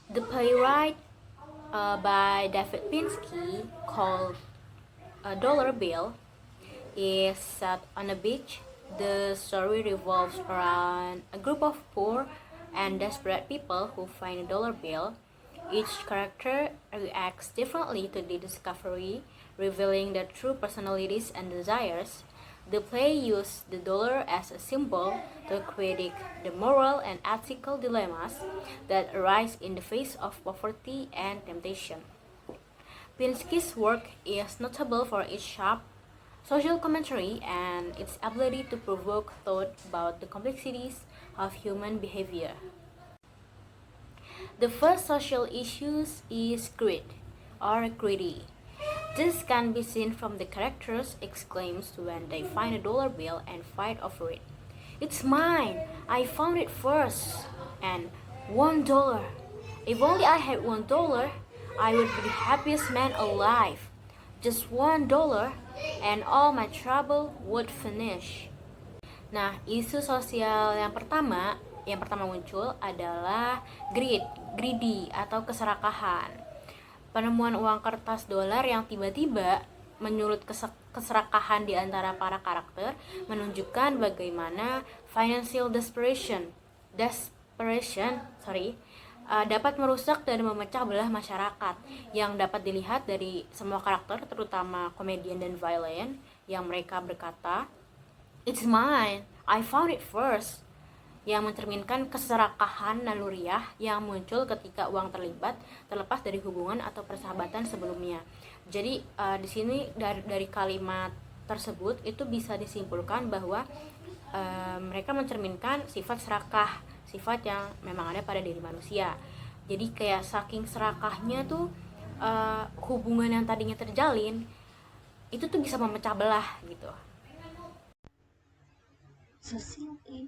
The playwright by David Pinsky called A Dollar Bill is set on a beach. The story revolves around a group of poor and desperate people who find a dollar bill. Each character reacts differently to the discovery, revealing their true personalities and desires. The play used the dollar as a symbol to critique the moral and ethical dilemmas that arise in the face of poverty and temptation. Pinsky's work is notable for its sharp social commentary and its ability to provoke thought about the complexities of human behavior. The first social issue is greed or greedy. This can be seen from the characters' exclaims when they find a dollar bill and fight over it. It's mine! I found it first! And $1. If only I had $1, I would be the happiest man alive. Just $1 and all my trouble would finish. Nah, isu sosial yang pertama muncul adalah greedy atau keserakahan. Penemuan uang kertas dolar yang tiba-tiba menyulut keserakahan di antara para karakter menunjukkan bagaimana financial desperation dapat merusak dan memecah belah masyarakat, yang dapat dilihat dari semua karakter, terutama komedian dan villain, yang mereka berkata, "It's mine, I found it first," yang mencerminkan keserakahan naluriah yang muncul ketika uang terlibat, terlepas dari hubungan atau persahabatan sebelumnya. Jadi di sini dari kalimat tersebut itu bisa disimpulkan bahwa mereka mencerminkan sifat serakah, sifat yang memang ada pada diri manusia. Jadi kayak saking serakahnya tuh hubungan yang tadinya terjalin itu tuh bisa memecah belah gitu. Society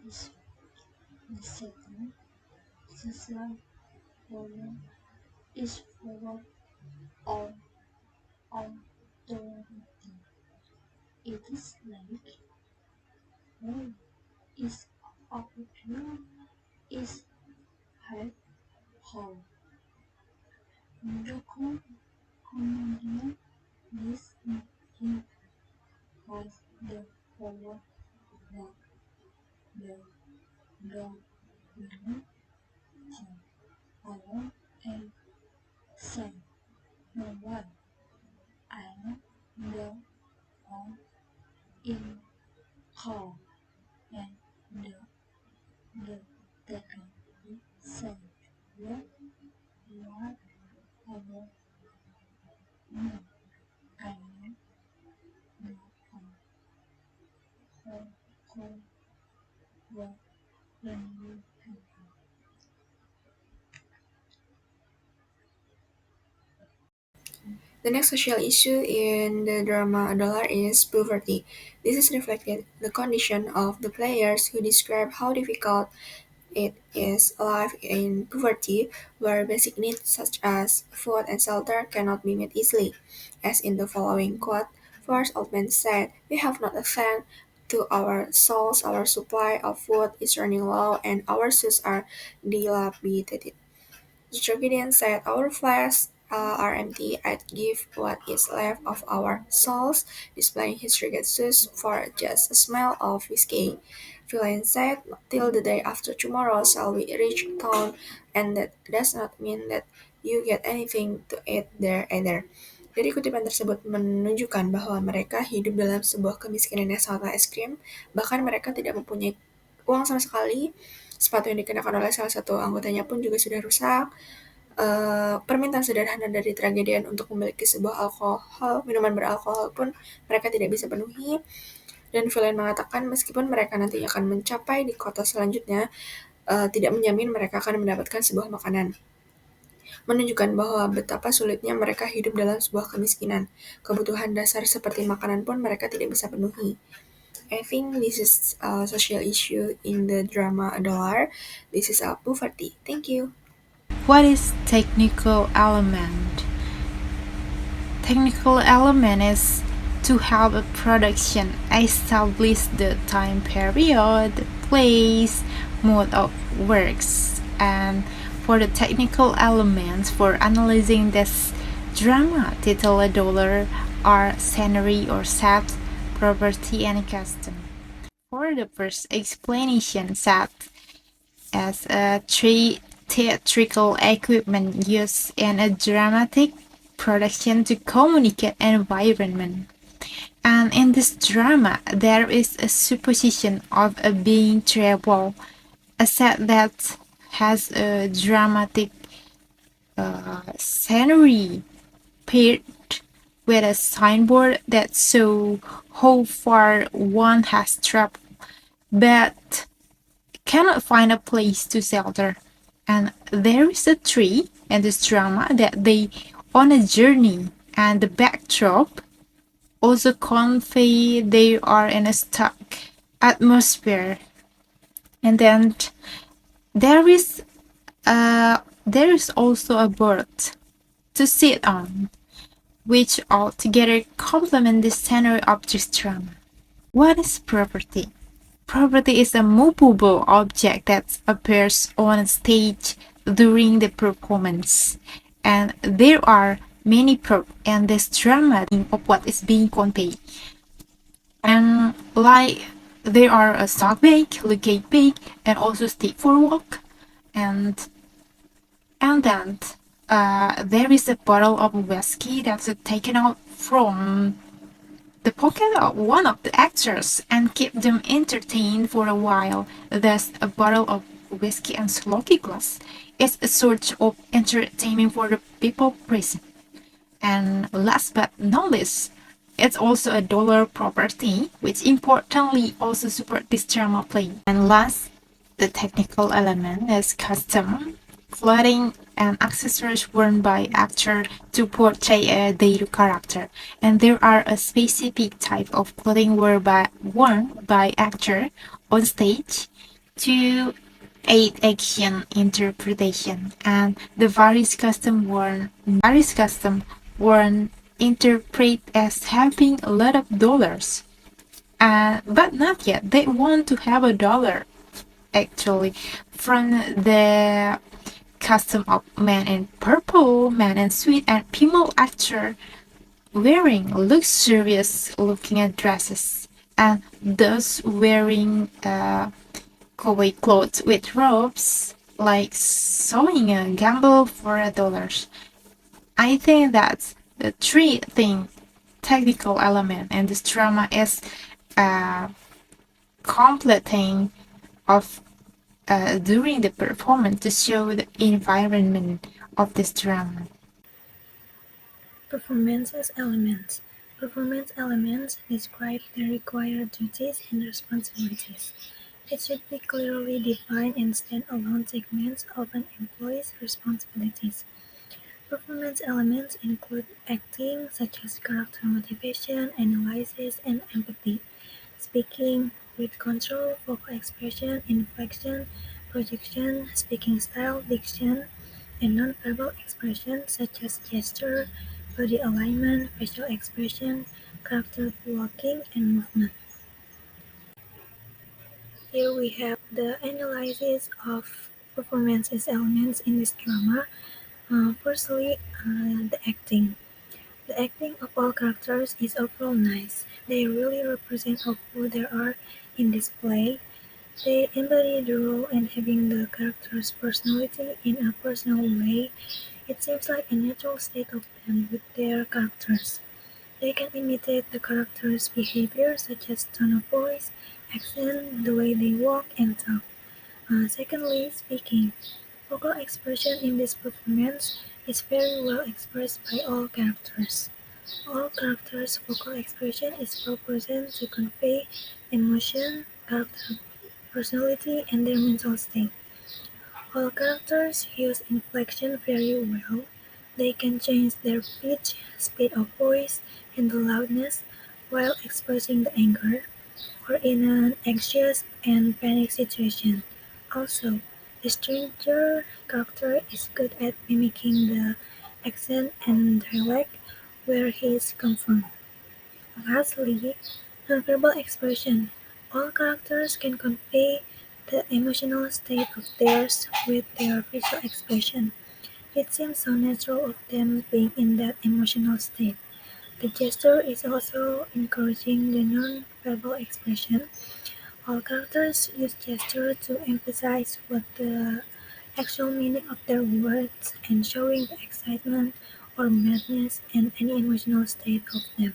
is the second. Social problem is forward on authority. It is like who is opportune is head home. The comedian this he has the power that the women have power and say no one. I am the one in call and the can be said what whatever no I am the call what when you have The next social issue in the drama A Dollar is poverty. This is reflected the condition of the players who describe how difficult it is life in poverty, where basic needs such as food and shelter cannot be met easily. As in the following quote, first old man said, "We have not a fan to our souls, our supply of food is running low, and our shoes are dilapidated." The tragedian said, "Our flasks are empty. I'd give what is left of our souls, displaying his ragged shoes, for just a smell of whiskey." Villain said, "Not till the day after tomorrow shall we reach town, and that does not mean that you get anything to eat there either." Dari kutipan tersebut menunjukkan bahwa mereka hidup dalam sebuah kemiskinan yang sangatlah ekstrim, bahkan mereka tidak mempunyai uang sama sekali. Sepatu yang dikenakan oleh salah satu anggotanya pun juga sudah rusak. Permintaan sederhana dari tragedian untuk memiliki sebuah minuman beralkohol pun mereka tidak bisa penuhi. Dan villain mengatakan meskipun mereka nanti akan mencapai di kota selanjutnya, tidak menjamin mereka akan mendapatkan sebuah makanan. Menunjukkan bahwa betapa sulitnya mereka hidup dalam sebuah kemiskinan. Kebutuhan dasar seperti makanan pun mereka tidak bisa penuhi. I think this is a social issue in the drama A Dollar. This is a poverty. Thank you. What is technical element? Technical element is to help a production establish the time period, place, mode of works, and for the technical elements for analyzing this drama, title a dollar are scenery or set, property, and custom. For the first explanation, set as a theatrical equipment used in a dramatic production to communicate environment. And in this drama, there is a supposition of a being travel, a set that has a dramatic scenery paired with a signboard that shows how far one has traveled, but cannot find a place to shelter. And there is a tree in this drama that they on a journey, and the backdrop also convey they are in a stuck atmosphere. And then there is also a bird to sit on, which altogether complement the scenery of this drama. What is property? Property is a movable object that appears on stage during the performance, and there are many props in this drama of what is being conveyed. And like there are a stock bag, locate bag, and also stick for walk, and then there is a bottle of whiskey that's taken out from the pocket of one of the actors and keep them entertained for a while. Thus, a bottle of whiskey and sloppy glass is a sort of entertainment for the people present. And last but not least, it's also a dollar property, which importantly also support this drama play. And last, the technical element is custom clothing and accessories worn by actor to portray their character. And there are a specific type of clothing worn by actor on stage to aid action interpretation, and the various custom worn interpret as having a lot of dollars, but not yet. They want to have a dollar actually from the custom of Man in Purple, Man in Sweet, and female actor wearing luxurious looking dresses, and those wearing kawaii clothes with robes, like sewing a gamble for $1. I think that's the three thing technical element and this drama is a complete thing of during the performance to show the environment of this drama. Performances elements. Performance elements describe the required duties and responsibilities. It should be clearly defined and stand-alone segments of an employee's responsibilities. Performance elements include acting, such as character motivation, analysis, and empathy; speaking, with control, vocal expression, inflection, projection, speaking style, diction; and non-verbal expression, such as gesture, body alignment, facial expression, character blocking, and movement. Here we have the analysis of performances elements in this drama. Firstly, the acting. The acting of all characters is overall nice. They really represent who they are in this play. They embody the role and having the character's personality in a personal way. It seems like a natural state of them with their characters. They can imitate the character's behavior, such as tone of voice, accent, the way they walk and talk. Secondly, speaking. Vocal expression in this performance is very well expressed by all characters. All characters' vocal expression is well present to convey emotion, character personality, and their mental state. All characters use inflection very well. They can change their pitch, speed of voice, and the loudness while expressing the anger, or in an anxious and panic situation. Also, the stranger character is good at mimicking the accent and dialect where he is come from. Lastly, nonverbal expression. All characters can convey the emotional state of theirs with their facial expression. It seems so natural of them being in that emotional state. The gesture is also encouraging the non-verbal expression. All characters use gesture to emphasize what the actual meaning of their words and showing the excitement or madness and any emotional state of them.